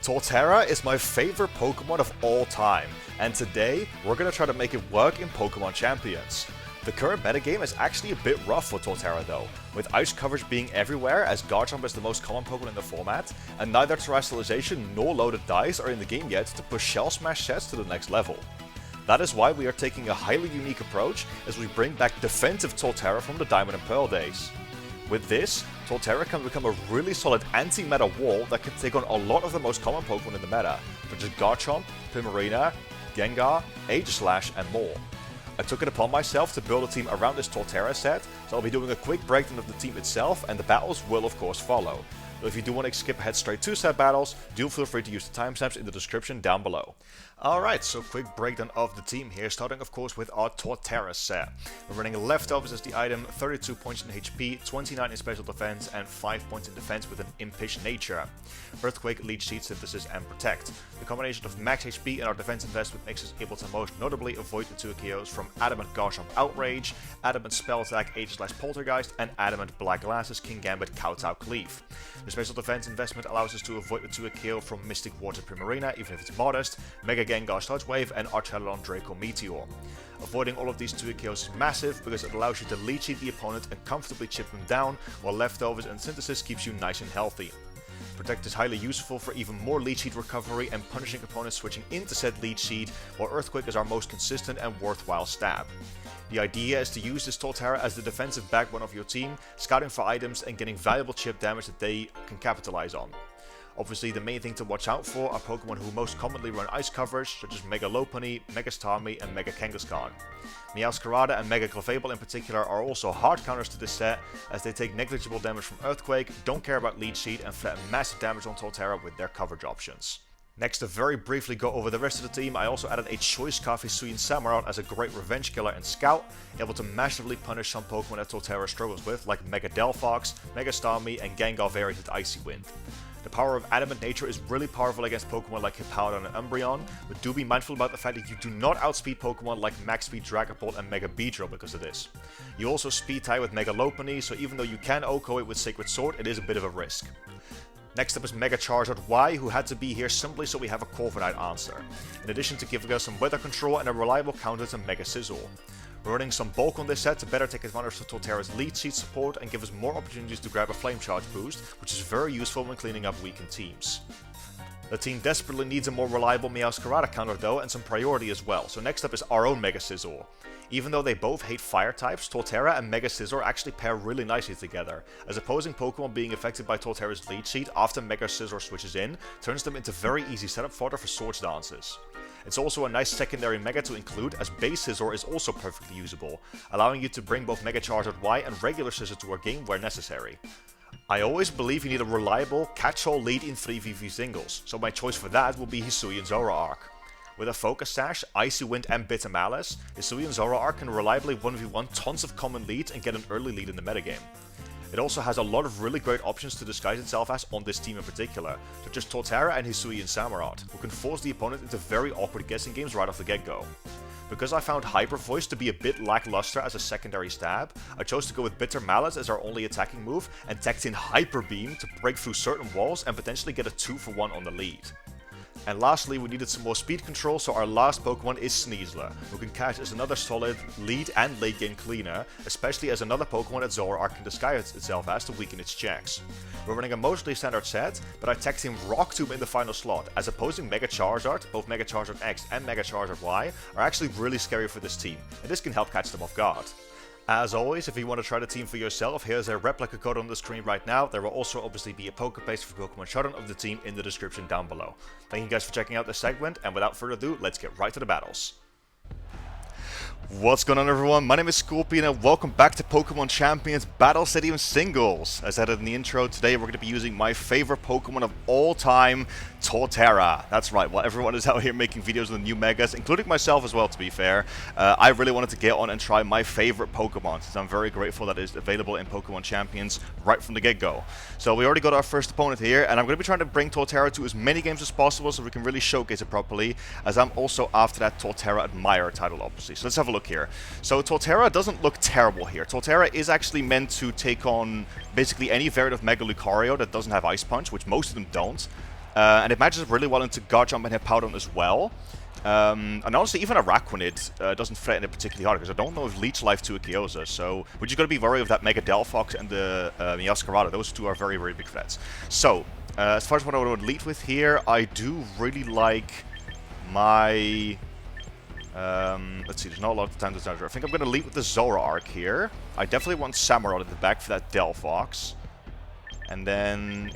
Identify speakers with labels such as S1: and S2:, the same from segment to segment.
S1: Torterra is my favorite Pokemon of all time, and today we're going to try to make it work in Pokemon Champions. The current metagame is actually a bit rough for Torterra though, with ice coverage being everywhere as Garchomp is the most common Pokemon in the format, and neither Terrestrialization nor loaded dice are in the game yet to push Shell Smash sets to the next level. That is why we are taking a highly unique approach as we bring back defensive Torterra from the Diamond and Pearl days. With this, Torterra can become a really solid anti-meta wall that can take on a lot of the most common Pokemon in the meta, such as Garchomp, Primarina, Gengar, Aegislash, and more. I took it upon myself to build a team around this Torterra set, so I'll be doing a quick breakdown of the team itself, and the battles will of course follow. But if you do want to skip ahead straight to set battles, do feel free to use the timestamps in the description down below. Alright, so quick breakdown of the team here, starting of course with our Torterra set. We're running Leftovers as the item, 32 points in HP, 29 in special defense, and 5 points in defense with an impish nature. Earthquake, Leech Seed, Synthesis, and Protect. The combination of max HP and our defense investment makes us able to most notably avoid the 2 KOs from Adamant Garchomp Outrage, Adamant Spell Attack Aegislash Poltergeist, and Adamant Black Glasses Kingambit Kowtow Cleave. The special defense investment allows us to avoid the 2 KO from Mystic Water Primarina, even if it's modest, Mega Gengar Sludge Wave, and Archelon Draco Meteor. Avoiding all of these 2 KOs is massive because it allows you to leech seed the opponent and comfortably chip them down, while Leftovers and Synthesis keeps you nice and healthy. Protect is highly useful for even more leech seed recovery and punishing opponents switching into said leech seed, while Earthquake is our most consistent and worthwhile stab. The idea is to use this Torterra as the defensive backbone of your team, scouting for items and getting valuable chip damage that they can capitalize on. Obviously, the main thing to watch out for are Pokemon who most commonly run ice coverage, such as Mega Lopunny, Mega Starmie, and Mega Kangaskhan. Meowscarada and Mega Clefable in particular are also hard counters to this set, as they take negligible damage from Earthquake, don't care about Leech Seed, and flatten massive damage on Torterra with their coverage options. Next, to very briefly go over the rest of the team, I also added a Choice Scarf Hisui and Samurott as a great revenge killer and scout, able to massively punish some Pokemon that Torterra struggles with, like Mega Delphox, Mega Starmie, and Gengar variant with Icy Wind. The power of Adamant Nature is really powerful against Pokemon like Hippowdon and Umbreon, but do be mindful about the fact that you do not outspeed Pokemon like Max Speed Dragapult and Mega Beedrill because of this. You also speed tie with Mega Lopunny, so even though you can OHKO it with Sacred Sword, it is a bit of a risk. Next up is Mega Charizard Y, who had to be here simply so we have a Corviknight answer, in addition to giving us some weather control and a reliable counter to Mega Sizzle. We're running some bulk on this set to better take advantage of Torterra's lead seed support and give us more opportunities to grab a Flame Charge boost, which is very useful when cleaning up weakened teams. The team desperately needs a more reliable Meowscarada counter though, and some priority as well, so next up is our own Mega Scizor. Even though they both hate fire types, Torterra and Mega Scizor actually pair really nicely together, as opposing Pokemon being affected by Torterra's lead seed after Mega Scizor switches in turns them into very easy setup fodder for Swords Dances. It's also a nice secondary Mega to include, as base Scizor is also perfectly usable, allowing you to bring both Mega Charizard Y and regular Scizor to our game where necessary. I always believe you need a reliable, catch-all lead in 3v3 singles, so my choice for that will be Hisui and Zoroark. With a Focus Sash, Icy Wind, and Bitter Malice, Hisui and Zoroark can reliably 1v1 tons of common leads and get an early lead in the metagame. It also has a lot of really great options to disguise itself as on this team in particular, such as Torterra and Hisui and Samurott, who can force the opponent into very awkward guessing games right off the get-go. Because I found Hyper Voice to be a bit lackluster as a secondary stab, I chose to go with Bitter Malice as our only attacking move and tacked in Hyper Beam to break through certain walls and potentially get a 2-for-1 on the lead. And lastly, we needed some more speed control, so our last Pokemon is Sneasler, who can catch as another solid lead and late game cleaner, especially as another Pokemon that Zoroark can disguise itself as to weaken its checks. We're running a mostly standard set, but I tagged in Rock Tomb in the final slot, as opposing Mega Charizard, both Mega Charizard X and Mega Charizard Y, are actually really scary for this team, and this can help catch them off guard. As always, if you want to try the team for yourself, here's a replica code on the screen right now. There will also obviously be a Pokepaste for Pokemon Showdown of the team in the description down below. Thank you guys for checking out this segment, and without further ado, let's get right to the battles. What's going on everyone, my name is Scorpion and welcome back to Pokemon Champions Battle Stadium Singles. As said in the intro, today we're going to be using my favorite Pokemon of all time, Torterra. That's right, while everyone is out here making videos of the new Megas, including myself as well to be fair, I really wanted to get on and try my favorite Pokemon, since I'm very grateful that it's available in Pokemon Champions right from the get-go. So we already got our first opponent here, and I'm going to be trying to bring Torterra to as many games as possible so we can really showcase it properly, as I'm also after that Torterra Admirer title obviously. So let's have a look here. So Torterra doesn't look terrible here. Torterra is actually meant to take on basically any variant of Mega Lucario that doesn't have Ice Punch, which most of them don't. And it matches up really well into Garchomp and Hippowdon as well. And honestly, even Araquanid doesn't threaten it particularly hard, because I don't know if Leech Life to a Kyoza, so we're just going to be worried of that Mega Delphox and the Meowscarada. Those two are very, very big threats. So, as far as what I would lead with here, I do really like my... let's see, there's not a lot of time to charge. I think I'm going to lead with the Zoroark here. I definitely want Samurott at the back for that Delphox. And then...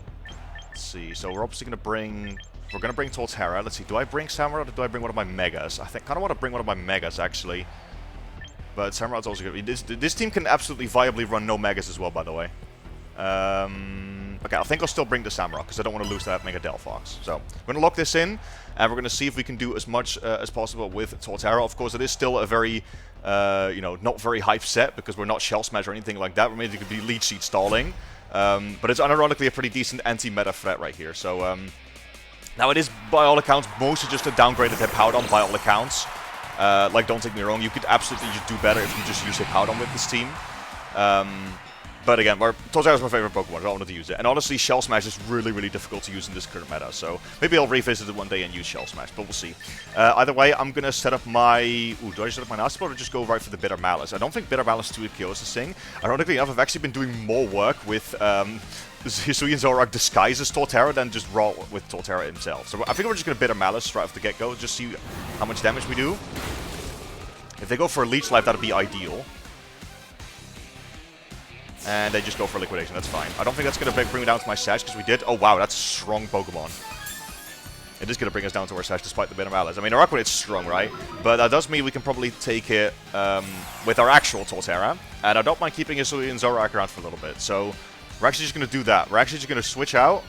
S1: Let's see, so we're obviously going to bring... We're going to bring Torterra. Let's see, do I bring Samurott or do I bring one of my Megas? I think kind of want to bring one of my Megas, actually. But Samurott's also going to be... This team can absolutely viably run no Megas as well, by the way. Okay, I think I'll still bring the Samurott, because I don't want to lose that Mega Delphox. So, we're going to lock this in, and we're going to see if we can do as much as possible with Torterra. Of course, it is still a very, you know, not very hype set, because we're not Shell Smash or anything like that. We're maybe could be Leech Seed stalling. But it's unironically a pretty decent anti-meta threat right here. So, now it is, by all accounts, mostly just a downgraded Hippowdon, by all accounts. Like, don't take me wrong, you could absolutely just do better if you just use Hippowdon with this team. But again, Torterra is my favorite Pokemon, I don't want to use it. And honestly, Shell Smash is really, really difficult to use in this current meta, so maybe I'll revisit it one day and use Shell Smash, but we'll see. Either way, I'm going to set up my... Ooh, do I set up my Nasty Ball or just go right for the Bitter Malice? I don't think Bitter Malice 2 kills this thing. Ironically enough, I've actually been doing more work with Hisui and Zoroark disguises Torterra than just raw with Torterra himself. So I think we're just going to Bitter Malice right off the get-go, just see how much damage we do. If they go for a Leech Life, that would be ideal. And they just go for Liquidation, that's fine. I don't think that's going to bring me down to my Sash, because we did... Oh, wow, that's a strong Pokemon. It is going to bring us down to our Sash, despite the Bitter Malice. I mean, our Aquanid's strong, right? But that does mean we can probably take it with our actual Torterra. And I don't mind keeping Hisui and Zoroark around for a little bit. So, we're actually just going to do that. We're actually just going to switch out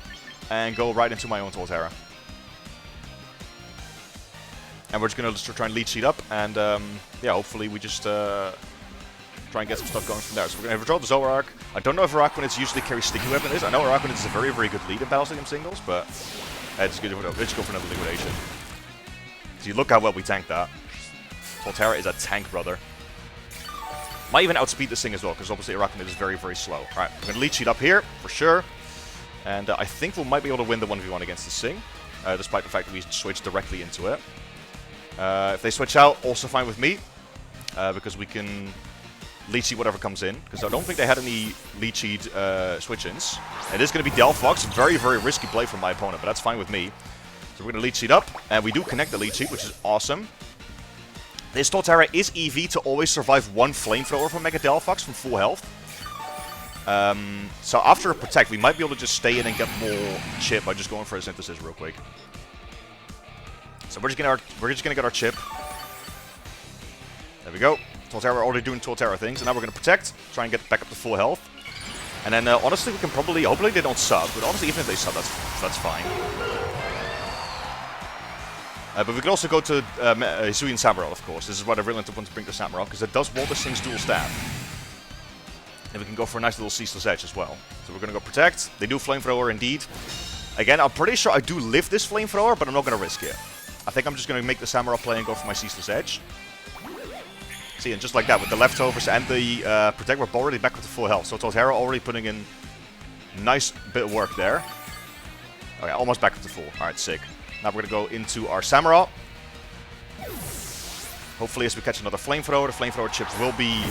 S1: and go right into my own Torterra. And we're just going to try and Leech Seed up. And, yeah, hopefully we just... try and get some stuff going from there. So we're going to draw the Zoroark. I don't know if Araquanid usually carries Sticky Weapon. I know Araquanid is a very, very good lead in Battle Stadium singles, but let's go for another Liquidation. See, look how well we tanked that. Torterra is a tank, brother. Might even outspeed this thing as well, because obviously Araquanid is very, very slow. Alright, we're going to Leech Seed up here, for sure. And I think we might be able to win the 1v1 against this thing, despite the fact that we switched directly into it. If they switch out, also fine with me, because we can... Leech Seed whatever comes in, because I don't think they had any Leech Seed switch-ins. It is going to be Delphox, very, very risky play from my opponent, but that's fine with me. So we're going to Leech Seed up, and we do connect the Leech Seed, which is awesome. This Torterra is EV to always survive one Flamethrower from Mega Delphox from full health. So after a Protect, we might be able to just stay in and get more chip by just going for a Synthesis real quick. So we're just going to get our chip. There we go. Torterra already doing Torterra things, and now we're going to Protect, try and get back up to full health. And then, honestly, we can probably... Hopefully they don't sub, but honestly, even if they sub, that's fine. But we can also go to Hisui and Samurott, of course. This is what I really want to bring to Samurott, because it does wall this thing's dual stab. And we can go for a nice little Ceaseless Edge as well. So we're going to go Protect. They do Flamethrower, indeed. Again, I'm pretty sure I do live this Flamethrower, but I'm not going to risk it. I think I'm just going to make the Samurott play and go for my Ceaseless Edge. See, and just like that, with the leftovers and the Protect, we're already back with the full health. So Torterra already putting in a nice bit of work there. Okay, almost back up to full. Alright, sick. Now we're going to go into our Samurott. Hopefully as we catch another Flamethrower, the Flamethrower chip will be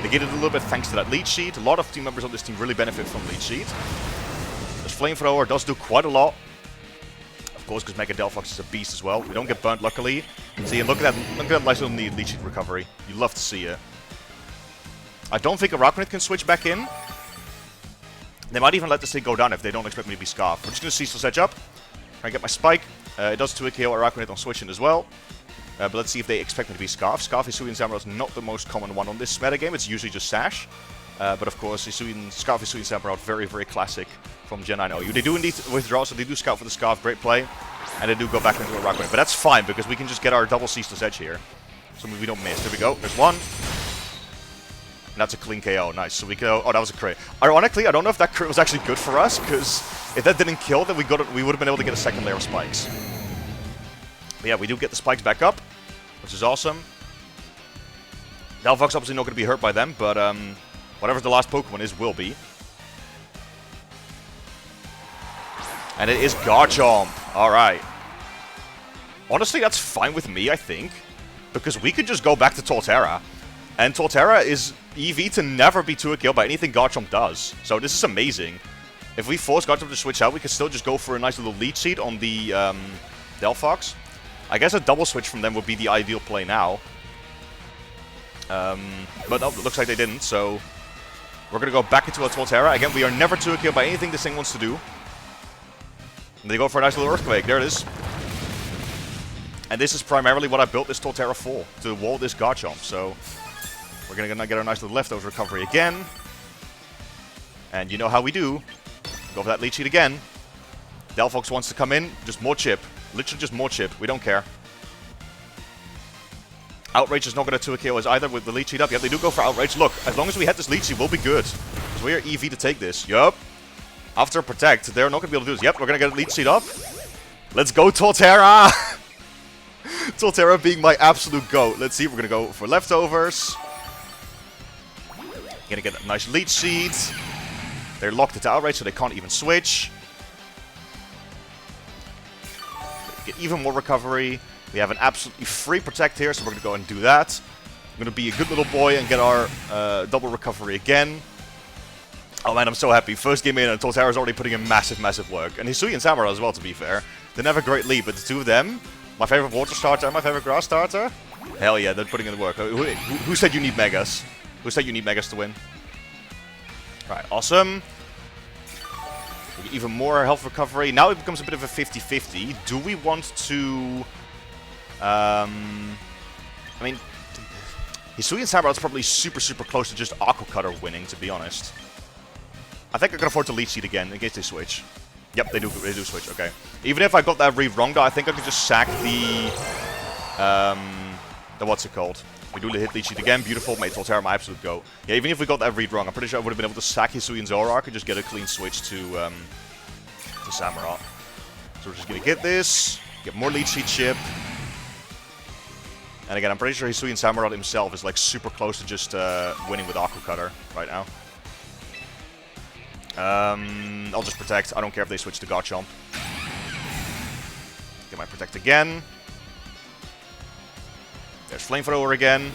S1: negated a little bit thanks to that Leech Seed. A lot of team members on this team really benefit from Leech Seed. This Flamethrower does do quite a lot. Of course, because Mega Delphox is a beast as well. We don't get burnt, luckily. See, and look at that nice little Leech Seed recovery. You love to see it. I don't think Araquanid can switch back in. They might even let this thing go down if they don't expect me to be Scarf. We're just going to Ceaseless Edge up. Try and get my Spike. It does 2-hit KO Araquanid on switching as well. But let's see if they expect me to be Scarf. Scarf, Hisui, and Samurott is not the most common one on this metagame. It's usually just Sash. But of course, Scarf, Hisui, and Samurott, very, very classic from Gen 9 OU. They do indeed withdraw, so they do scout for the Scarf. Great play. And they do go back into Araquanid. But that's fine, because we can just get our double Ceaseless Edge here. So we don't miss. There we go. There's one. And that's a clean KO. Nice. So we go... Oh, that was a crit. Ironically, I don't know if that crit was actually good for us, because if that didn't kill, then we would have been able to get a second layer of spikes. But yeah, we do get the spikes back up, which is awesome. Delphox obviously not going to be hurt by them, but whatever the last Pokemon is, will be. And it is Garchomp. Alright. Honestly, that's fine with me, I think. Because we could just go back to Torterra. And Torterra is EV to never be 2-killed by anything Garchomp does. So this is amazing. If we force Garchomp to switch out, we could still just go for a nice little lead seed on the Delphox. I guess a double switch from them would be the ideal play now. But no, it looks like they didn't, so we're going to go back into a Torterra. Again, we are never 2-killed by anything this thing wants to do. And they go for a nice little Earthquake. There it is. And this is primarily what I built this Torterra for, to wall this Garchomp. So we're going to get a nice little leftover recovery again. And you know how we do. Go for that lead sheet again. Delphox wants to come in. Just more chip. Literally just more chip. We don't care. Outrage is not going to 2-kill us either with the lead sheet up. Yeah, they do go for Outrage. Look, as long as we hit this lead sheet, we'll be good. Because we are EV to take this. Yup. After Protect, they're not going to be able to do this. Yep, we're going to get a lead sheet up. Let's go, Torterra! Torterra being my absolute GOAT. Let's see, we're going to go for leftovers. Going to get a nice lead sheet. They're locked into Outrage, so they can't even switch. Get even more recovery. We have an absolutely free Protect here, so we're going to go and do that. I'm going to be a good little boy and get our double recovery again. Oh man, I'm so happy. First game in, and Torterra's already putting in massive, massive work. And Hisui and Samurott as well, to be fair. They have a great lead, but the two of them, my favorite water starter and my favorite grass starter, hell yeah, they're putting in the work. Who said you need Megas? Who said you need Megas to win? Right, awesome. Even more health recovery. Now it becomes a bit of a 50-50. Do we want to... I mean, Hisui and Samurott's probably super, super close to just Aqua Cutter winning, to be honest. I think I can afford to lead seed again in case they switch. Yep, they do switch, okay. Even if I got that read wrong, though, I think I could just sack the what's it called? We do hit lead sheet again, beautiful, made Torterra my absolute go. Yeah, even if we got that read wrong, I'm pretty sure I would have been able to sack Hisui and Zoroark and just get a clean switch to Samurott. So we're just gonna get this, get more lead sheet chip. And again, I'm pretty sure Hisui and Samurott himself is like super close to just winning with Aqua Cutter right now. I'll just Protect. I don't care if they switch to Garchomp. Get my Protect again. There's Flamethrower again.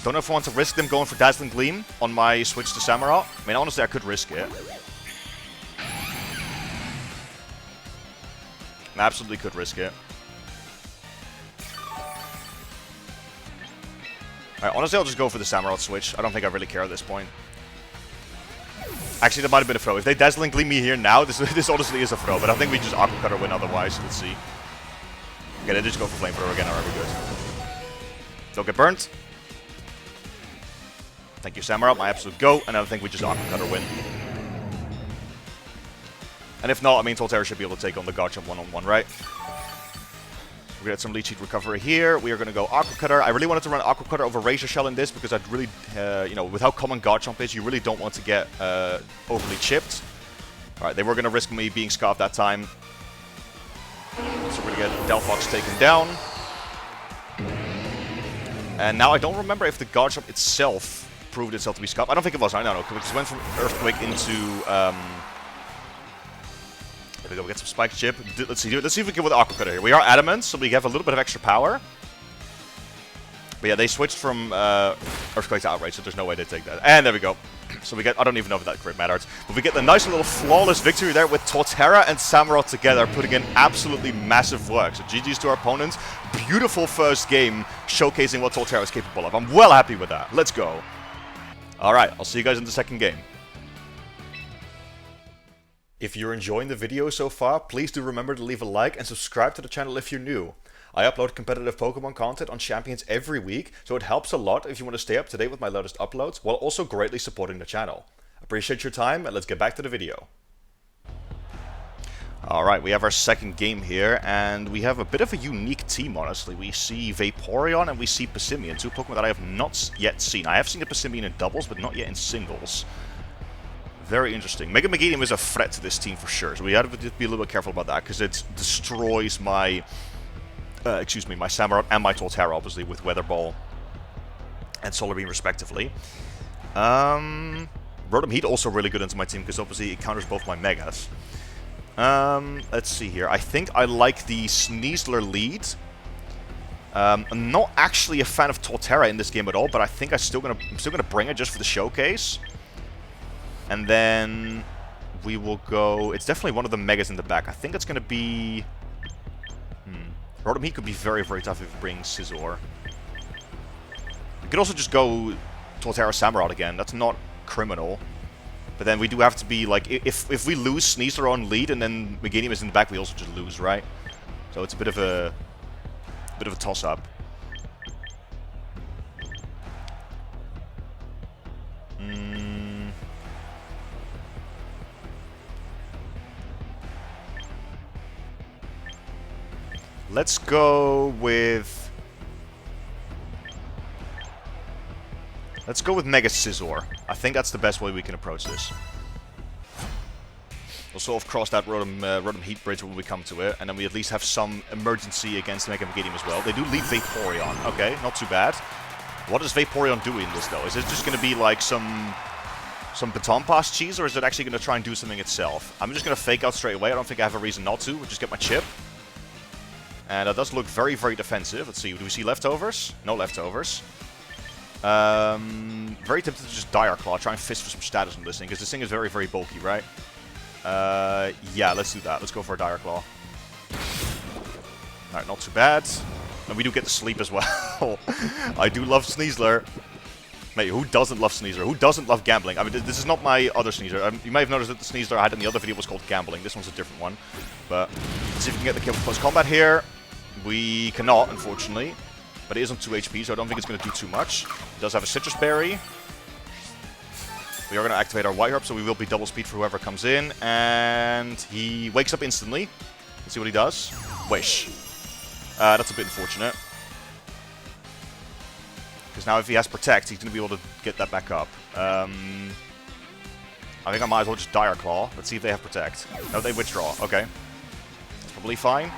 S1: Don't know if I want to risk them going for Dazzling Gleam on my switch to Samurott. I mean, honestly, I could risk it. I absolutely could risk it. Alright, honestly, I'll just go for the Samurott switch. I don't think I really care at this point. Actually, that might have been a throw. If they Dazzling Gleam me here now, this honestly is a throw. But I think we just Aqua Cutter win otherwise. Let's see. Okay, they just go for Flamethrower again. Alright, we're good. Don't get burnt. Thank you, Samurott. My absolute go. And I think we just Aqua Cutter win. And if not, I mean, Torterra should be able to take on the Garchomp one-on-one, right? We get some lead sheet recovery here. We are going to go Aqua Cutter. I really wanted to run Aqua Cutter over Razor Shell in this because I'd really, you know, with how common Garchomp is, you really don't want to get overly chipped. Alright, they were going to risk me being scarfed that time. So we're going to get Delphox taken down. And now I don't remember if the Garchomp itself proved itself to be scarfed. I don't think it was. I don't know. We just went from Earthquake into... There we go, we get some Spike Chip. Let's see if we can get with Aqua Cutter here. We are Adamant, so we have a little bit of extra power. But yeah, they switched from Earthquake to Outrage, so there's no way they take that. And there we go. So we get, I don't even know if that crit mattered. But we get the nice little flawless victory there with Torterra and Samurott together, putting in absolutely massive work. So GG's to our opponents. Beautiful first game, showcasing what Torterra is capable of. I'm well happy with that. Let's go. Alright, I'll see you guys in the second game. If you're enjoying the video so far, please do remember to leave a like and subscribe to the channel if you're new. I upload competitive Pokemon content on Champions every week, so it helps a lot if you want to stay up to date with my latest uploads, while also greatly supporting the channel. Appreciate your time, and let's get back to the video. Alright, we have our second game here, and we have a bit of a unique team, honestly. We see Vaporeon and we see Passimian, two Pokemon that I have not yet seen. I have seen the Passimian in doubles, but not yet in singles. Very interesting. Mega Meganium is a threat to this team for sure, so we have to be a little bit careful about that, because it destroys my, my Samurott and my Torterra, obviously, with Weather Ball and Solar Beam, respectively. Rotom Heat also really good into my team because obviously it counters both my Megas. Let's see here. I think I like the Sneasler lead. I'm not actually a fan of Torterra in this game at all, but I think I'm still gonna bring it just for the showcase. And then we will go. It's definitely one of the Megas in the back. I think it's gonna be. Rotom Heat could be very, very tough if it brings Scizor. We could also just go Torterra Samurott again. That's not criminal. But then we do have to be like, if we lose Sneasler on lead and then Meganium is in the back, we also just lose, right? So it's a bit of a toss-up. Let's go with... Let's go with Mega Scizor. I think that's the best way we can approach this. We'll sort of cross that Rotom Heat bridge when we come to it, and then we at least have some emergency against Mega Meganium as well. They do lead Vaporeon. Okay, not too bad. What does Vaporeon do in this, though? Is it just going to be like some baton pass cheese, or is it actually going to try and do something itself? I'm just going to fake out straight away. I don't think I have a reason not to. We'll just get my chip. And that does look very, very defensive. Let's see. Do we see leftovers? No leftovers. Very tempted to just Dire Claw, try and fist for some status on this thing, because this thing is very, very bulky, right? Yeah, let's do that. Let's go for a Dire Claw. Alright, not too bad. And we do get to sleep as well. I do love Sneasler. Mate, who doesn't love Sneasler? Who doesn't love gambling? I mean, this is not my other Sneasler. You may have noticed that the Sneasler I had in the other video was called Gambling. This one's a different one. But let's see if we can get the kill with close combat here. We cannot, unfortunately. But it is on 2 HP, so I don't think it's going to do too much. It does have a Citrus Berry. We are going to activate our White Herb, so we will be double speed for whoever comes in. And he wakes up instantly. Let's see what he does. Wish. That's a bit unfortunate. Because now if he has Protect, he's going to be able to get that back up. I think I might as well just Dire Claw. Let's see if they have Protect. No, they withdraw. Okay. That's probably fine.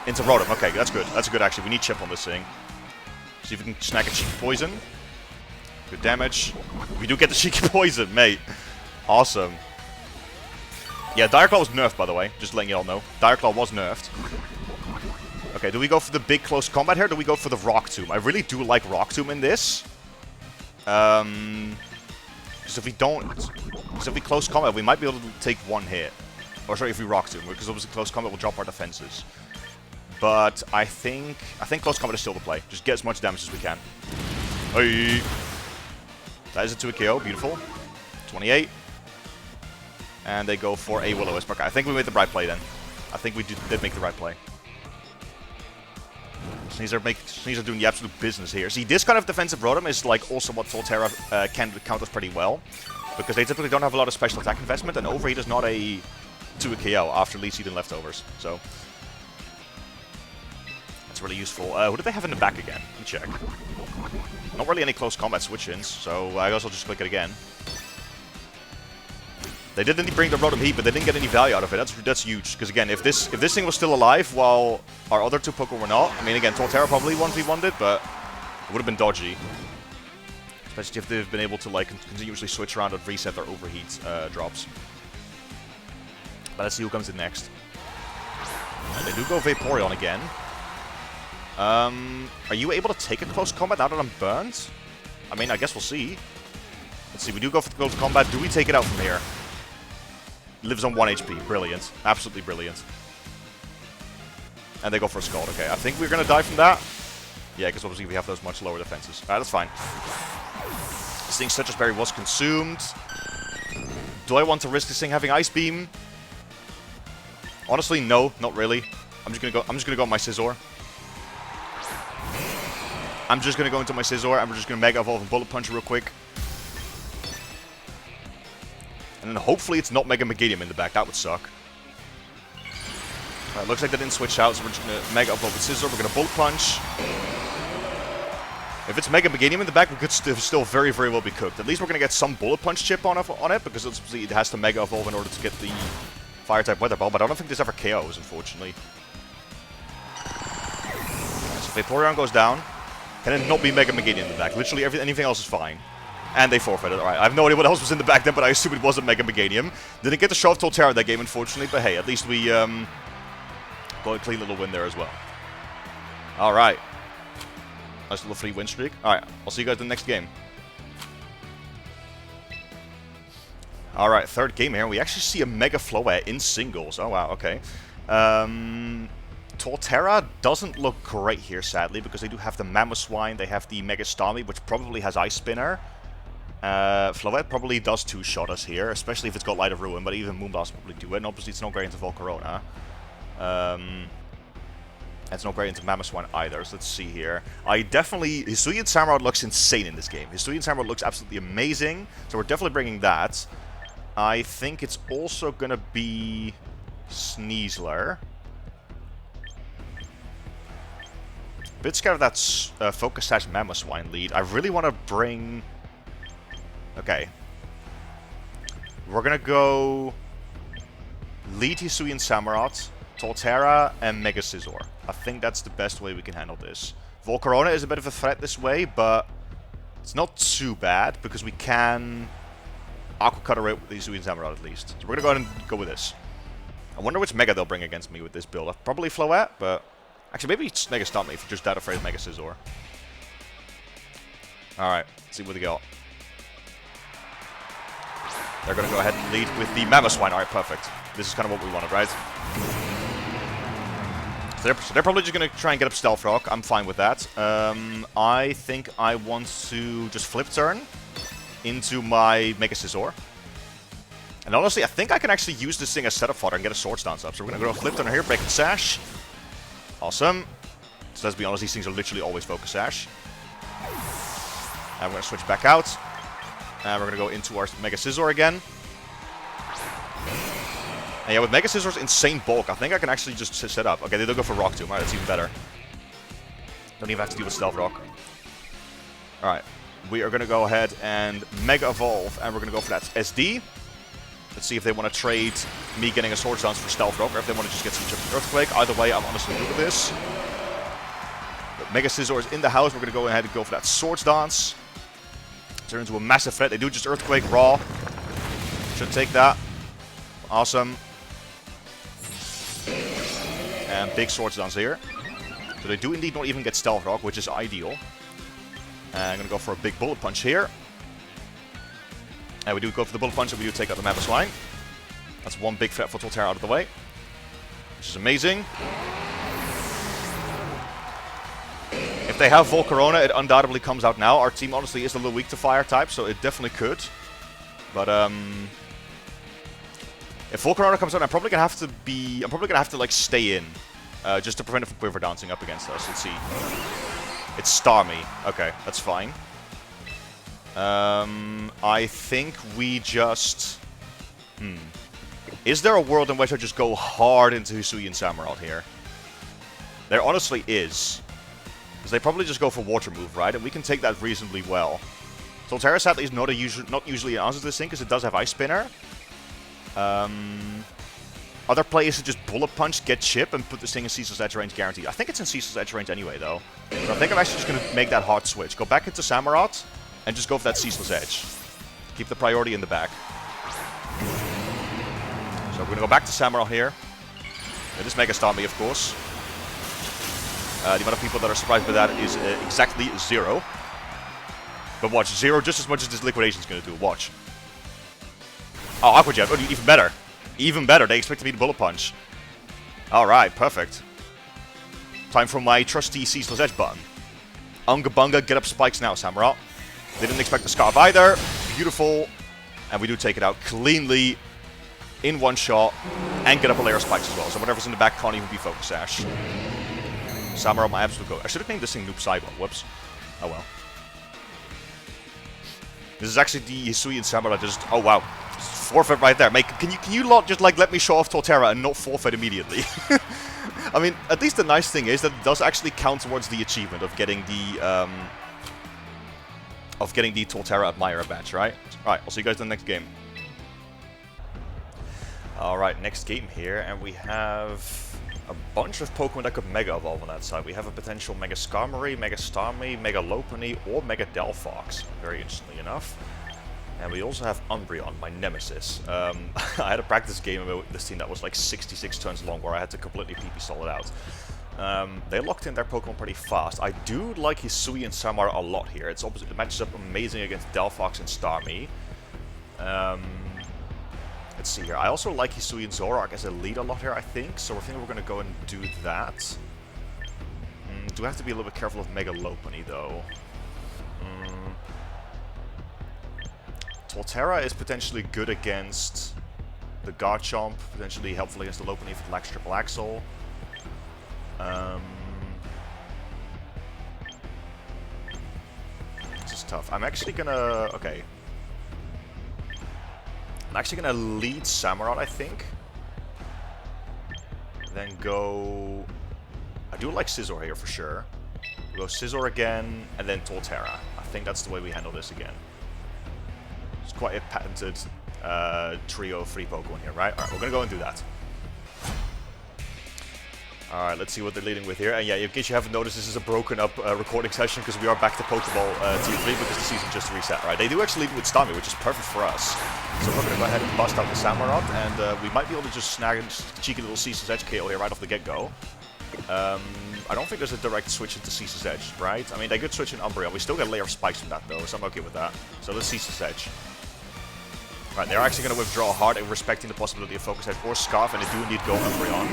S1: Into Rotom. Okay, that's good. That's good, actually. We need Chip on this thing. See if we can snag a Cheeky Poison. Good damage. We do get the Cheeky Poison, mate. Awesome. Yeah, Dire Claw was nerfed, by the way. Just letting you all know. Dire Claw was nerfed. Okay, do we go for the big close combat here, or do we go for the Rock Tomb? I really do like Rock Tomb in this. Because if we don't... Because if we close combat, we might be able to take one hit. Or sorry, if we Rock Tomb, because obviously close combat will drop our defenses. But I think close combat is still the play. Just get as much damage as we can. Hey. That is a 2 KO. Beautiful. 28. And they go for a Will-O-Wisp. Okay, I think we made the right play then. I think we did make the right play. Sneasler doing the absolute business here. See, this kind of defensive Rotom is like also what Torterra can counters pretty well. Because they typically don't have a lot of special attack investment. And Overheat is not a 2 KO after Lead Seed and leftovers. So... It's really useful. Who do they have in the back again? Let me check. Not really any close combat switch-ins, so I guess I'll just click it again. They didn't bring the Rotom Heat, but they didn't get any value out of it. That's huge. Because again, if this thing was still alive while our other two Pokemon were not, I mean again, Torterra probably 1v1'd it, but it would have been dodgy. Especially if they've been able to like continuously switch around and reset their Overheat drops. But let's see who comes in next. And they do go Vaporeon again. Are you able to take a close combat now that I'm burned? I mean, I guess we'll see. Let's see, we do go for the close combat. Do we take it out from here? Lives on 1 HP. Brilliant. Absolutely brilliant. And they go for a Scald. Okay, I think we're going to die from that. Yeah, because obviously we have those much lower defenses. Alright, that's fine. This thing's Citrus Berry was consumed. Do I want to risk this thing having Ice Beam? Honestly, no, not really. I'm just gonna go on my Scizor. I'm just going to go into my Scizor, and we're just going to Mega Evolve and Bullet Punch real quick. And then hopefully it's not Mega Meganium in the back. That would suck. Alright, looks like they didn't switch out, so we're just going to Mega Evolve with Scizor. We're going to Bullet Punch. If it's Mega Meganium in the back, we could still very, very well be cooked. At least we're going to get some Bullet Punch chip on it, because it has to Mega Evolve in order to get the Fire-type Weather Ball, but I don't think this ever KOs, unfortunately. Right, so Vaporeon goes down. Can it not be Mega Meganium in the back? Literally anything else is fine. And they forfeited. Alright, I have no idea what else was in the back then, but I assume it wasn't Mega Meganium. Didn't get to show off Torterra that game, unfortunately, but hey, at least we got a clean little win there as well. Alright. Nice little free win streak. Alright, I'll see you guys in the next game. Alright, third game here. We actually see a Mega Flawed in singles. Oh wow, okay. Torterra doesn't look great here, sadly, because they do have the Mamoswine, they have the Mega Starmie, which probably has Ice Spinner. Flawed probably does two-shot us here, especially if it's got Light of Ruin, but even Moonblast will probably do it, and obviously it's not great into Volcarona. It's not great into Mamoswine either, so let's see here. Hisui and Samurott looks insane in this game. Hisui and Samurott looks absolutely amazing, so we're definitely bringing that. I think it's also gonna be Sneasler. Bit scared of that Focus Sash Mamoswine lead. I really want to bring... Okay. We're gonna go... Lead Hisui and Samurott, Torterra, and Mega Scizor. I think that's the best way we can handle this. Volcarona is a bit of a threat this way, but... It's not too bad, because we can... Aqua Cutter it with Hisui and Samurott at least. So we're gonna go ahead and go with this. I wonder which Mega they'll bring against me with this build. Probably Flawed, but... Actually, maybe it's Mega Starmie if you're just that afraid of Mega Scizor. Alright, let's see what they got. They're going to go ahead and lead with the Mamoswine. Alright, perfect. This is kind of what we wanted, right? So they're probably just going to try and get up Stealth Rock. I'm fine with that. I think I want to just flip turn into my Mega Scizor. And honestly, I think I can actually use this thing as setup fodder and get a Swords Dance up. So we're going to go flip turn here, break the Sash. Awesome. So let's be honest, these things are literally always Focus Sash. And we're going to switch back out. And we're going to go into our Mega Scizor again. And yeah, with Mega Scizor's insane bulk, I think I can actually just set up. Okay, they don't go for Rock Tomb. Alright, that's even better. Don't even have to deal with Stealth Rock. Alright, we are going to go ahead and Mega Evolve. And we're going to go for that SD. Let's see if they want to trade me getting a Swords Dance for Stealth Rock, or if they want to just get some Chip Earthquake. Either way, I'm honestly good with this. But Mega Scizor is in the house. We're going to go ahead and go for that Swords Dance. Turn into a massive threat. They do just Earthquake raw. Should take that. Awesome. And big Swords Dance here. So they do indeed not even get Stealth Rock, which is ideal. And I'm going to go for a big Bullet Punch here. And we do go for the Bullet Punch, and we do take out the Mamoswine. That's one big threat for Torterra out of the way. Which is amazing. If they have Volcarona, it undoubtedly comes out now. Our team honestly is a little weak to Fire type, so it definitely could. But if Volcarona comes out, I'm probably gonna have to like stay in. Just to prevent it from Quiver Dancing up against us. Let's see. It's Starmie. Okay, that's fine. I think we just... Is there a world in which I just go hard into Hisui and Samurott here? There honestly is. Because they probably just go for Water Move, right? And we can take that reasonably well. Torterra sadly is not usually an answer to this thing, because it does have Ice Spinner. Other players should just Bullet Punch, get Chip, and put this thing in Cecil's Edge range guaranteed. I think it's in Cecil's Edge range anyway, though. So I think I'm actually just going to make that hard switch. Go back into Samurott, and just go for that Ceaseless Edge. Keep the priority in the back. So we're going to go back to Samurott here. It is Mega Starmie, of course. The amount of people that are surprised by that is exactly 0. But watch, 0 just as much as this Liquidation is going to do. Watch. Oh, Aqua Jet. Oh, even better. Even better. They expect me to Bullet Punch. Alright, perfect. Time for my trusty Ceaseless Edge button. Unga Bunga, get up spikes now, Samurott. They didn't expect the Scarf either. Beautiful. And we do take it out cleanly in one shot. And get up a layer of spikes as well. So whatever's in the back can't even be Focus Sash. Samurott, my absolute go. I should have named this thing Noob Saibo. Whoops. Oh well. This is actually the Hisui and Samurott just... Oh wow. Forfeit right there. Mate, can you not just like let me show off Torterra and not forfeit immediately? I mean, at least the nice thing is that it does actually count towards the achievement of getting the Torterra Admirer badge, right? Alright, I'll see you guys in the next game. Alright, next game here, and we have a bunch of Pokemon that could Mega Evolve on that side. We have a potential Mega Skarmory, Mega Starmie, Mega Lopunny, or Mega Delphox, very interestingly enough. And we also have Umbreon, my nemesis. I had a practice game with this team that was like 66 turns long, where I had to completely PP stall it out. They locked in their Pokemon pretty fast. I do like Hisui and Samurott a lot here. It matches up amazing against Delphox and Starmie. Let's see here. I also like Hisui and Zoroark as a lead a lot here, I think. So I think we're going to go and do that. Do I have to be a little bit careful of Mega Lopunny, though? Torterra is potentially good against the Garchomp, potentially helpful against the Lopunny if it lacks Triple Axle. This is tough. I'm actually gonna... Okay. I'm actually gonna lead Samurott, I think. Then go... I do like Scizor here for sure. We'll go Scizor again, and then Torterra. I think that's the way we handle this again. It's quite a patented trio of 3 Pokemon here, right? Alright, we're gonna go and do that. Alright, let's see what they're leading with here. And yeah, in case you haven't noticed, this is a broken up recording session because we are back to Pokeball Tier 3 because the season just reset, right? They do actually lead with Starmie, which is perfect for us. So we're going to go ahead and bust out the Samurott, and we might be able to just snag a cheeky little Cease's Edge KO here right off the get-go. I don't think there's a direct switch into Cease's Edge, right? I mean, they could switch in Umbreon. We still get a layer of spikes from that, though, so I'm okay with that. So let's Cease's Edge. Right, they're actually going to withdraw hard and respecting the possibility of Focus Edge or Scarf, and they do indeed go Umbreon.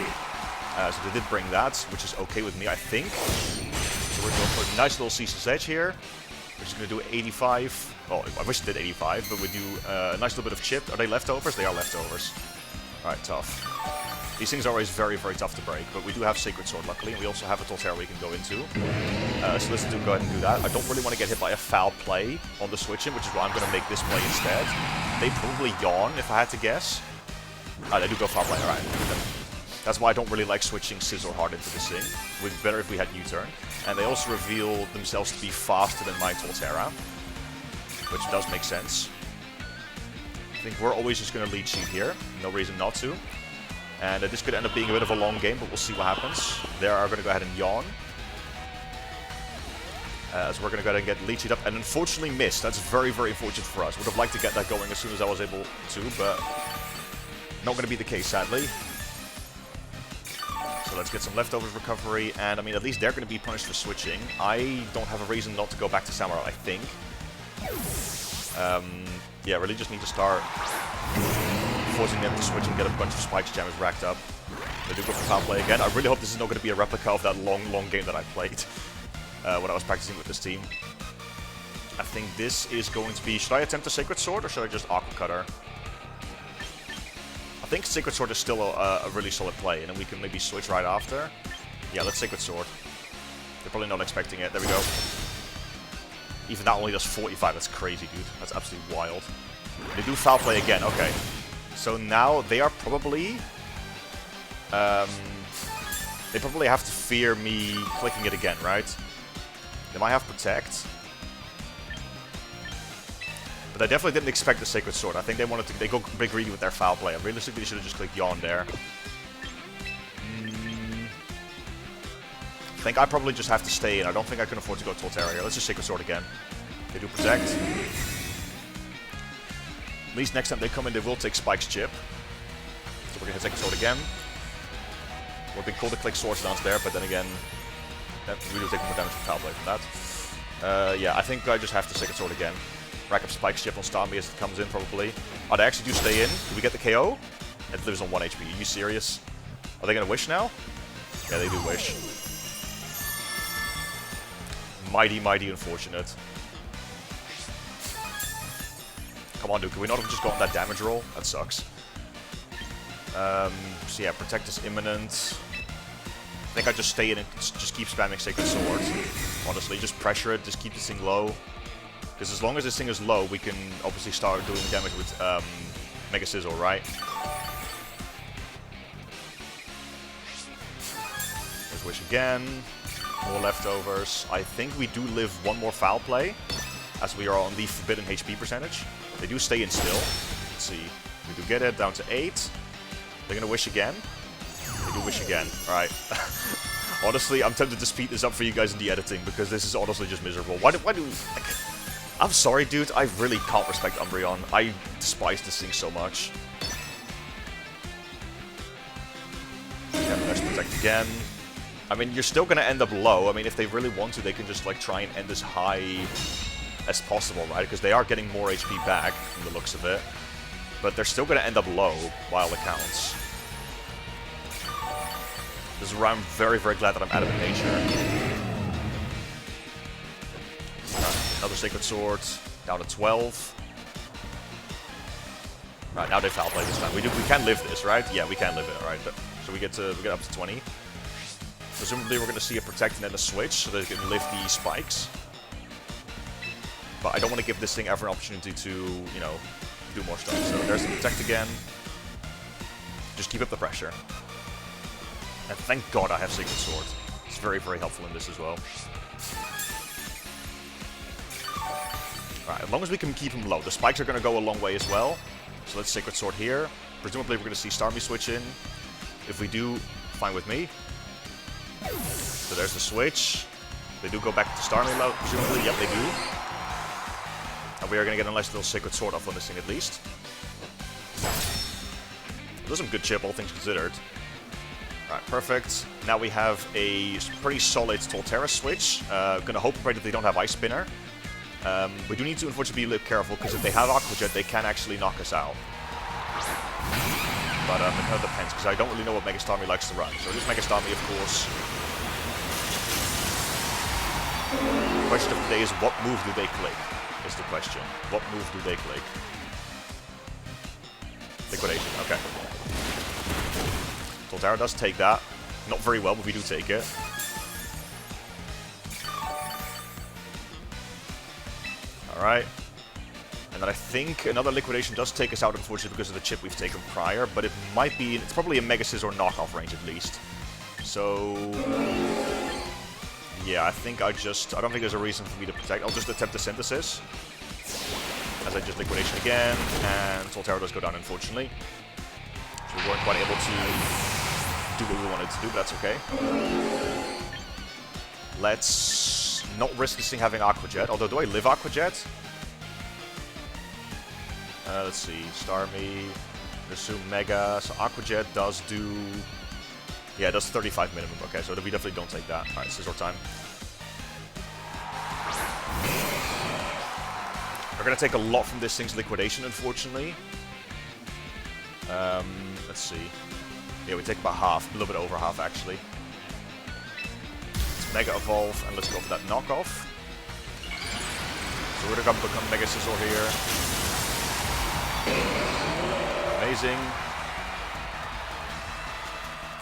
S1: So they did bring that, which is okay with me, I think. So we're going for a nice little Cease's Edge here. We're just going to do 85. Oh, I wish it did 85, but we do a nice little bit of chip. Are they leftovers? They are leftovers. Alright, tough. These things are always very, very tough to break, but we do have Sacred Sword, luckily, and we also have a Torterra we can go into. So let's go ahead and do that. I don't really want to get hit by a foul play on the switch-in, which is why I'm going to make this play instead. They probably yawn, if I had to guess. They do go foul play, alright. That's why I don't really like switching Scizor hard into this thing. It would be better if we had U-turn. And they also reveal themselves to be faster than my Torterra, which does make sense. I think we're always just going to lead sheet here. No reason not to. And this could end up being a bit of a long game, but we'll see what happens. They are going to go ahead and yawn. So we're going to go ahead and get lead sheet up. And unfortunately missed. That's very, very unfortunate for us. Would have liked to get that going as soon as I was able to, but not going to be the case, sadly. So let's get some leftovers recovery, and I mean, at least they're going to be punished for switching. I don't have a reason not to go back to Samurott, I think. Yeah, really just need to start forcing them to switch and get a bunch of Spikes Jammers racked up. They do go for foul play again. I really hope this is not going to be a replica of that long, long game that I played when I was practicing with this team. I think this is going to be... Should I attempt a Sacred Sword, or should I just Aqua Cutter? I think Sacred Sword is still a really solid play, and then we can maybe switch right after. Yeah, let's Sacred Sword. They're probably not expecting it. There we go. Even that only does 45. That's crazy, dude. That's absolutely wild. They do foul play again. Okay. So now they are probably... they probably have to fear me clicking it again, right? They might have Protect. But I definitely didn't expect the Sacred Sword. I think they wanted to... They go big greedy with their foul play. Realistically, they should have just clicked Yawn there. I think I probably just have to stay in. I don't think I can afford to go Torterra here. Let's just Sacred Sword again. They do Protect. At least next time they come in, they will take Spike's Chip. So we're going to hit Sacred Sword again. Would have been cool to click Swords Dance there, but then again, that really will take more damage from foul play from that. Yeah, I think I just have to Sacred Sword again. Rack up Spike's Chip on Starmie as it comes in, probably. Oh, they actually do stay in. Do we get the KO? It lives on 1 HP. Are you serious? Are they going to Wish now? Yeah, they do Wish. Mighty, mighty unfortunate. Come on, dude. Can we not have just gotten that damage roll? That sucks. So yeah, Protect is imminent. I think I just stay in and just keep spamming Sacred Sword. Honestly, just pressure it. Just keep this thing low. Because as long as this thing is low, we can obviously start doing damage with Mega Scizor, right? Let's Wish again. More leftovers. I think we do live one more foul play, as we are on the forbidden HP percentage. They do stay in still. Let's see. We do get it down to 8. They're going to Wish again. They We do wish again. Alright. Honestly, I'm tempted to speed this up for you guys in the editing, because this is honestly just miserable. Why do like, I'm sorry, dude. I really can't respect Umbreon. I despise this thing so much. Yeah, let's protect again. I mean, you're still gonna end up low. I mean, if they really want to, they can just like try and end as high as possible, right? Because they are getting more HP back from the looks of it. But they're still gonna end up low while it counts. This is where I'm very, very glad that I'm out of nature. Right, another Sacred Sword, down to 12. Right, now they foul play this time. We can live this, right? Yeah, we can live it, alright. So we get up to 20. Presumably we're gonna see a protect and then a switch, so they can live the spikes. But I don't want to give this thing ever an opportunity to, you know, do more stuff. So there's the protect again. Just keep up the pressure. And thank God I have Sacred Sword. It's very, very helpful in this as well. Alright, as long as we can keep him low. The spikes are going to go a long way as well. So let's Sacred Sword here. Presumably we're going to see Starmie switch in. If we do, fine with me. So there's the switch. They do go back to Starmie low, presumably. Yep, they do. And we are going to get a nice little Sacred Sword off on this thing at least. There's some good chip, all things considered. Alright, perfect. Now we have a pretty solid Torterra switch. Gonna hope and pray that they don't have Ice Spinner. We do need to unfortunately be a little careful, because if they have Aqua Jet, they can actually knock us out. But it kind of depends, because I don't really know what Mega Starmie likes to run. So this Mega Starmie, of course. The question of the day is, what move do they click? Is the question. What move do they click? Liquidation, okay. Torterra does take that. Not very well, but we do take it. Alright. And then I think another liquidation does take us out, unfortunately, because of the chip we've taken prior. But it might be... It's probably a Mega Scizor knockoff range, at least. So... Yeah, I think I don't think there's a reason for me to protect. I'll just attempt the Synthesis. As I just liquidation again. And Torterra does go down, unfortunately. So we weren't quite able to do what we wanted to do, but that's okay. Let's not risk this thing having Aqua Jet. Although, do I live Aqua Jet? Let's see. Starmie. Assume Mega. So Aqua Jet does do... Yeah, it does 35 minimum. Okay, so we definitely don't take that. Alright, Scizor time. We're going to take a lot from this thing's liquidation, unfortunately. Let's see. Yeah, we take about half. A little bit over half, actually. Let's Mega Evolve, and let's go for that knockoff. So we're going to become Mega Scizor here. Amazing.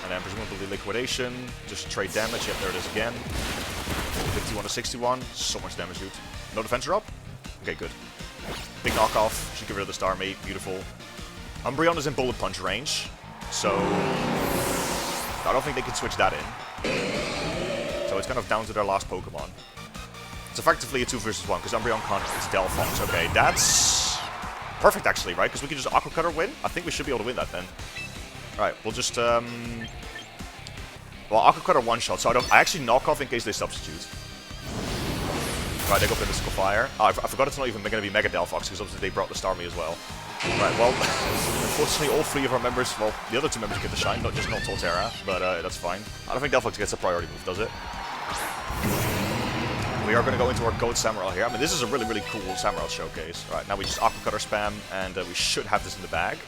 S1: And then presumably liquidation. Just trade damage. Yep, there it is again. 51 to 61. So much damage, dude. No defense drop? Okay, good. Big knockoff. Should get rid of the Starmie. Beautiful. Umbreon is in Bullet Punch range, so I don't think they can switch that in. So it's kind of down to their last Pokemon. It's effectively a 2 versus 1, because Umbreon can't... It's Delphox. Okay, that's perfect, actually, right? Because we can just Aqua Cutter win. I think we should be able to win that, then. Alright, we'll just... Well, Aqua Cutter one-shot, so I actually knock off in case they substitute. Right, they go for the Mystical Fire. Oh, I forgot it's not even going to be Mega Delphox, because obviously they brought the Starmie as well. Right, well, unfortunately all 3 of our members, well, the other 2 members get the shine, not Torterra, but that's fine. I don't think Delphox gets a priority move, does it? We are going to go into our Goat Samurott here. I mean, this is a really, really cool Samurott showcase. Right, now we just Aqua Cutter spam, and we should have this in the bag.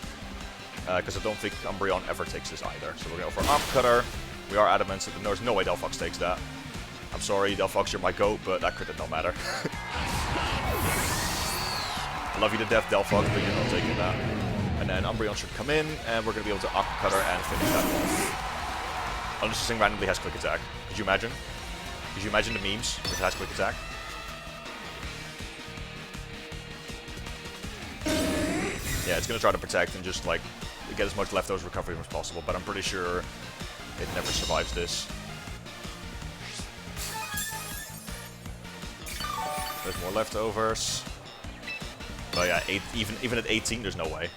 S1: Because I don't think Umbreon ever takes this either. So we're going to go for Aqua Cutter. We are adamant, so there's no way Delphox takes that. I'm sorry, Delphox, you're my GOAT, but that could not matter. I love you to death, Delphox, but you're not taking that. And then Umbreon should come in, and we're going to be able to Aqua Cutter and finish that off. Unless this thing randomly has Quick Attack. Could you imagine? Could you imagine the memes if it has Quick Attack? Yeah, it's going to try to protect and just, like, get as much leftovers recovery as possible, but I'm pretty sure it never survives this. There's more leftovers. Oh yeah, even at 18, there's no way.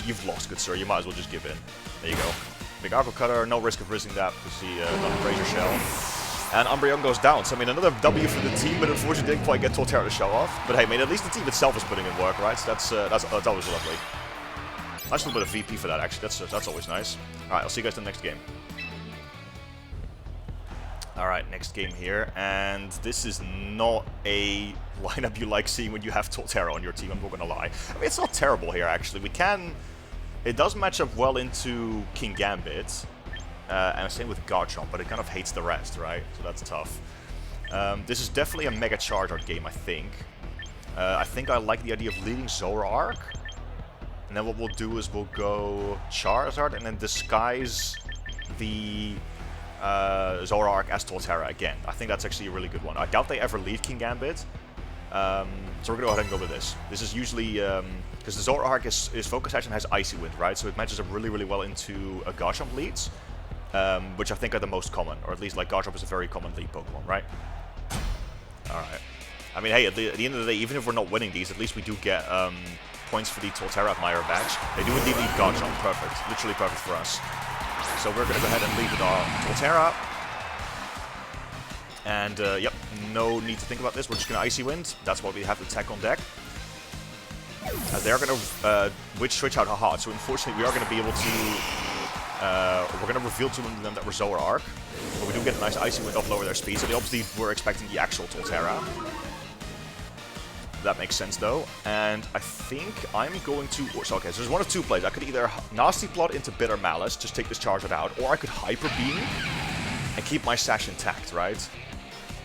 S1: You've lost, good sir. You might as well just give in. There you go. Big Aqua Cutter, no risk of risking that because he got a Razor Shell. And Umbreon goes down, so I mean another W for the team, but unfortunately didn't quite get Torterra to show off. But hey, I mean at least the team itself is putting in work, right? So that's always lovely. Nice little bit of VP for that actually, that's always nice. Alright, I'll see you guys in the next game. Alright, next game here, and this is not a lineup you like seeing when you have Torterra on your team, I'm not gonna lie. I mean, it's not terrible here, actually. It does match up well into King Gambit, and same with Garchomp, but it kind of hates the rest, right? So that's tough. This is definitely a Mega Charizard game, I think. I like the idea of leading Zoroark, and then what we'll do is we'll go Charizard and then disguise the Zoroark as Torterra again. I think that's actually a really good one. I doubt they ever lead King Gambit, so we're gonna go ahead and go with this. This is usually because the Zoroark is Focus Action has Icy Wind, right? So it matches up really, really well into a Garchomp leads, which I think are the most common, or at least like Garchomp is a very common lead Pokemon, right? All right. I mean, hey, at the end of the day, even if we're not winning these, at least we do get points for the Torterra Admirer badge. They do indeed lead Garchomp, perfect, literally perfect for us. So we're gonna go ahead and lead with our Torterra. And yep, no need to think about this. We're just gonna Icy Wind. That's what we have to attack on deck. As they are gonna switch out Haha. So unfortunately, we are gonna be able to. We're gonna reveal to them that we're Zoroark, but we do get a nice Icy Wind off lower their speed. So they obviously were expecting the actual Torterra. That makes sense though, and I think I'm going to... So okay, so there's one of two plays. I could either Nasty Plot into Bitter Malice, just take this Charizard out, or I could Hyper Beam and keep my Sash intact, right?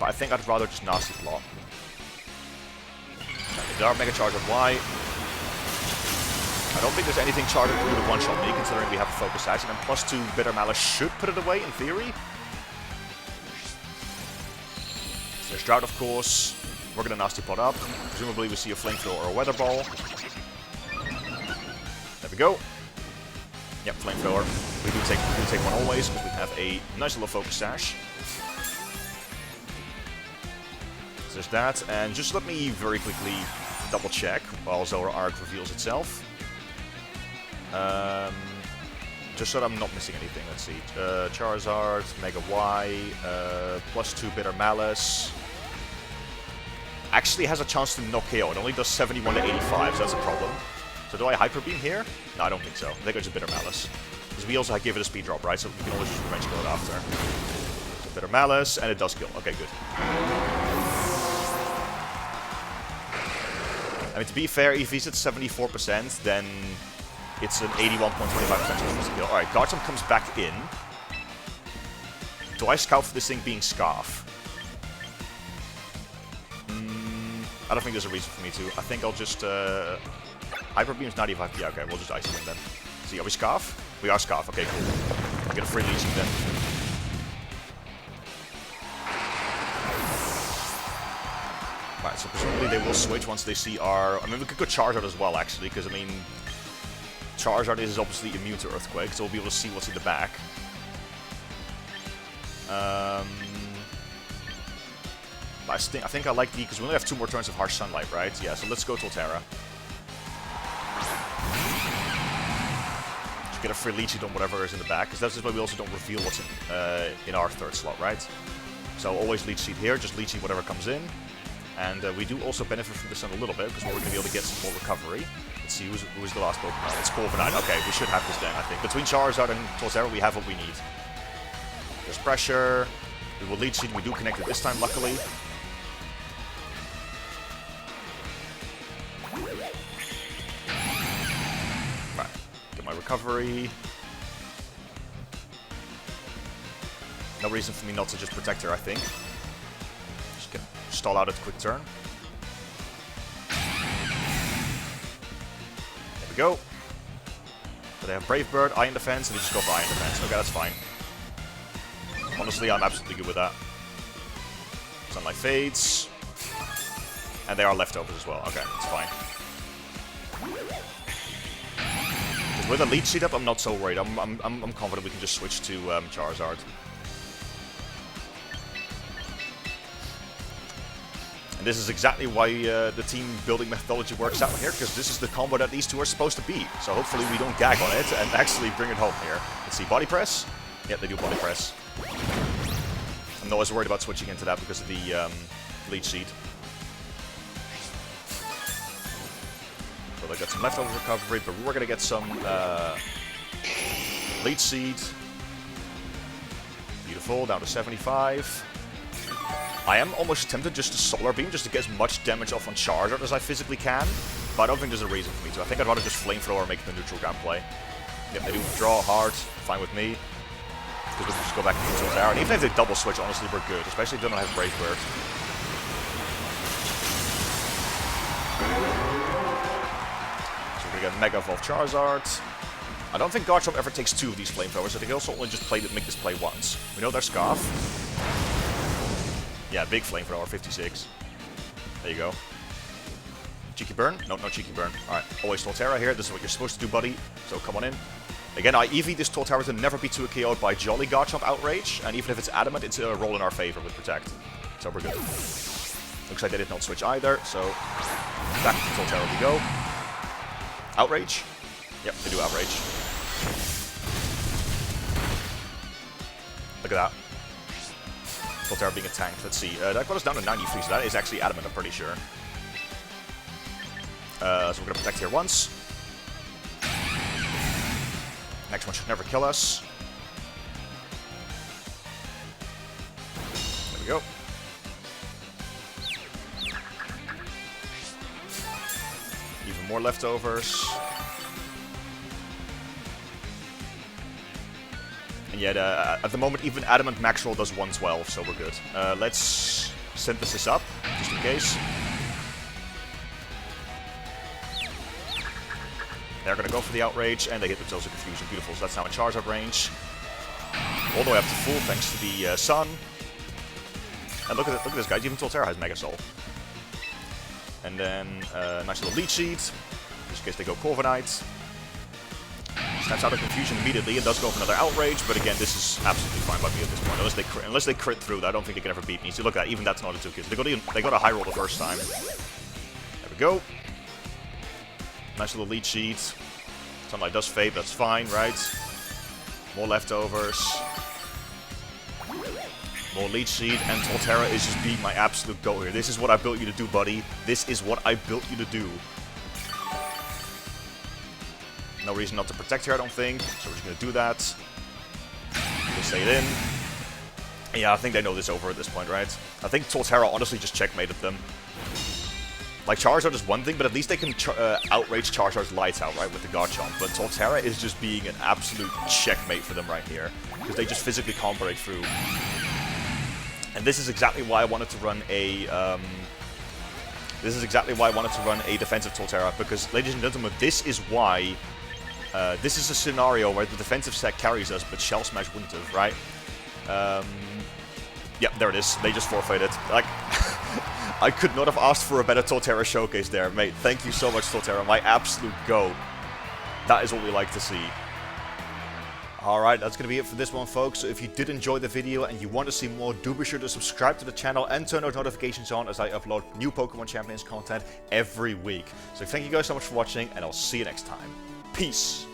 S1: But I think I'd rather just Nasty Plot. There are Mega Charizard Y. I don't think there's anything Charizard can do to one-shot me, considering we have a Focus Sash, and then +2 Bitter Malice should put it away, in theory. So there's Drought, of course. We're gonna Nasty Plot up. Presumably we see a Flamethrower or a Weather Ball. There we go. Yep, Flamethrower. We do take one always, because we have a nice little Focus Sash. So there's that, and just let me very quickly double check while Zoroark reveals itself. Just so that I'm not missing anything. Let's see. Charizard, Mega Y, +2 Bitter Malice. Actually has a chance to knock KO. It only does 71 to 85, so that's a problem. So do I Hyper Beam here? No, I don't think so. I think I just Bitter Malice. Because we also give it a speed drop, right? So we can always just Revenge Kill it after. So Bitter Malice, and it does kill. Okay, good. I mean, to be fair, if he's at 74%, then it's an 81.25% chance to kill. Alright, Garchomp comes back in. Do I scout for this thing being Scarf? I don't think there's a reason for me to. I think I'll just... Hyper Beam's 95. Yeah, okay, we'll just Icy Wind then. See, are we Scarf? We are Scarf. Okay, cool. We'll get a free leeching then. Right, so presumably they will switch once they see our... I mean, we could go Charizard as well, actually, because, I mean... Charizard is obviously immune to Earthquake, so we'll be able to see what's in the back. I think I like the... Because we only have 2 more turns of Harsh Sunlight, right? Yeah, so let's go Torterra. Just get a free Leech on whatever is in the back, because that's just why we also don't reveal what's in our 3rd slot, right? So always Leech Seed here, just Leech Seed whatever comes in. And we do also benefit from this one a little bit, because we're going to be able to get some more recovery. Let's see, who's the last Pokemon? It's Corviknight. Okay, we should have this then, I think. Between Charizard and Torterra, we have what we need. There's pressure. We will Leech Seed. We do connect it this time, luckily. Right. Get my recovery. No reason for me not to just protect her, I think. Stall out at quick turn. There we go. So they have Brave Bird, Iron Defense, and they just go for Iron Defense. Okay, that's fine. Honestly, I'm absolutely good with that. Sunlight fades. And they are leftovers as well. Okay, that's fine. With a Leech Seed up, I'm not so worried. I'm confident we can just switch to Charizard. This is exactly why the team building methodology works out here, because this is the combo that these two are supposed to beat. So hopefully we don't gag on it and actually bring it home here. Let's see, body press? Yeah, they do body press. I'm not as worried about switching into that because of the lead seed. So they got some leftover recovery, but we're gonna get some lead seed. Beautiful, down to 75. I am almost tempted just to Solar Beam, just to get as much damage off on Charizard as I physically can. But I don't think there's a reason for me to. I think I'd rather just Flamethrower make the neutral ground play. Yep, they do withdraw hard, fine with me. Because we can just go back to the Torterra. And even if they double switch, honestly, we're good. Especially if they don't have Brave Bird. So we're going to get Mega Evolve Charizard. I don't think Garchomp ever takes 2 of these Flamethrowers. I think they also only just make this play once. We know their Scarf. Yeah, big Flamethrower, 56. There you go. Cheeky Burn? No, no Cheeky Burn. Alright, always Torterra here. This is what you're supposed to do, buddy. So come on in. Again, I EV this Torterra to never be 2KO'd by Jolly Garchomp Outrage. And even if it's Adamant, it's a roll in our favor with Protect. So we're good. Looks like they did not switch either, so back to Torterra we go. Outrage? Yep, they do Outrage. Look at that. Torterra being a tank. Let's see. That got us down to 93, so that is actually Adamant, I'm pretty sure. So we're going to protect here once. Next one should never kill us. There we go. Even more leftovers. And yet, at the moment, even Adamant Max Roll does 112, so we're good. Let's Synthesis up, just in case. They're going to go for the Outrage, and they hit themselves with Confusion. Beautiful, so that's now in Charizard range. All the way up to full, thanks to the Sun. And look at this, guys. Even Torterra has Mega Soul. And then, nice little Leech Seed, just in case they go Corviknight. Snaps out of Confusion immediately and does go for another Outrage, but again, this is absolutely fine by me at this point. Unless they crit through that, I don't think they can ever beat me. So look at that, even that's not a 2-kill. They got a high roll the first time. There we go. Nice little Leech Seed. Sunlight does fade, that's fine, right? More leftovers. More Leech Seed, and Torterra is just being my absolute go here. This is what I built you to do, buddy. This is what I built you to do. No reason not to protect here, I don't think. So we're just going to do that. We'll stay it in. Yeah, I think they know this over at this point, right? I think Torterra honestly just checkmated them. Like, Charizard is one thing, but at least they can outrage Charizard's lights out, right, with the Garchomp. But Torterra is just being an absolute checkmate for them right here. Because they just physically can't break through. And this is exactly why I wanted to run a... defensive Torterra. Because, ladies and gentlemen, this is why... this is a scenario where the defensive set carries us, but Shell Smash wouldn't have, right? Yeah, there it is. They just forfeited. Like, I could not have asked for a better Torterra showcase there, mate. Thank you so much, Torterra. My absolute go. That is what we like to see. Alright, that's going to be it for this one, folks. So if you did enjoy the video and you want to see more, do be sure to subscribe to the channel and turn those notifications on as I upload new Pokemon Champions content every week. So thank you guys so much for watching, and I'll see you next time. Peace!